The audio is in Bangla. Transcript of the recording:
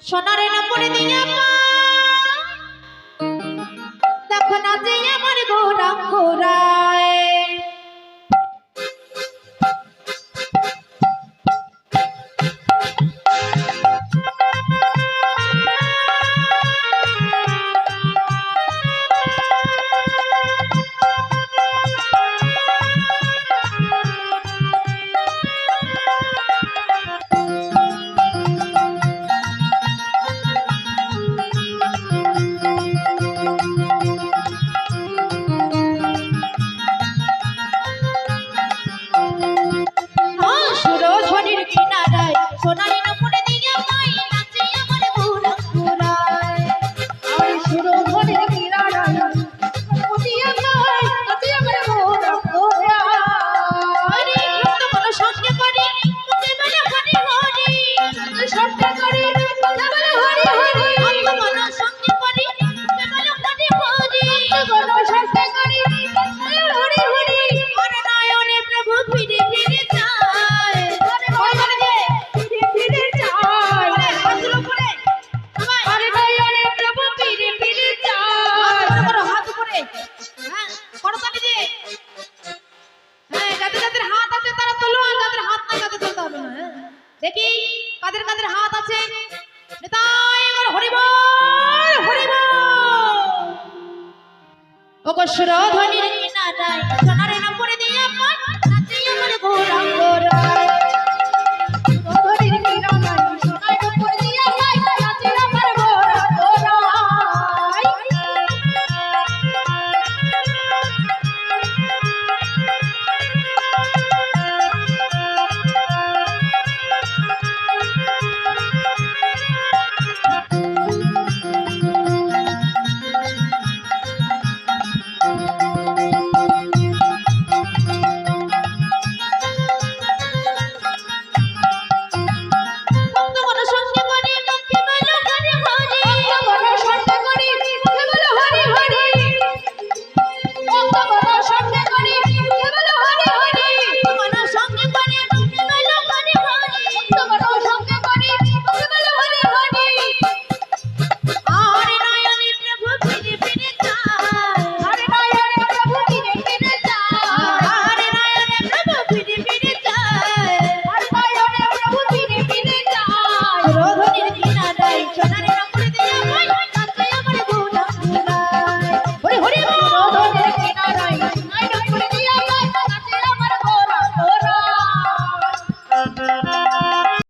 সোনারে না পড়ে দিয়া দেখো না যে আমার গোরা গোরায় সোনালি না পড়ে দিয়া পাই নাচে আমার গোরা গোরায় আর সুরধনের কিনারায় পুতিয়া পাই নাচে আমার গোরা গোরায় আরে ভক্ত মন সঙ্গে করি মুখে বলে হরি হরি সত্যি করি মুখে বলে হরি হরি ভক্ত মন সঙ্গে করি মুখে বলে হরি হরি মন সঙ্গে করি হরি হরি মনে নয়নে প্রভু ফিরে ফিরে যায় মনে নয়নে দেখি কাদের কাদের হাত আছে ওগো সুরধনির কিনারায় সোনারে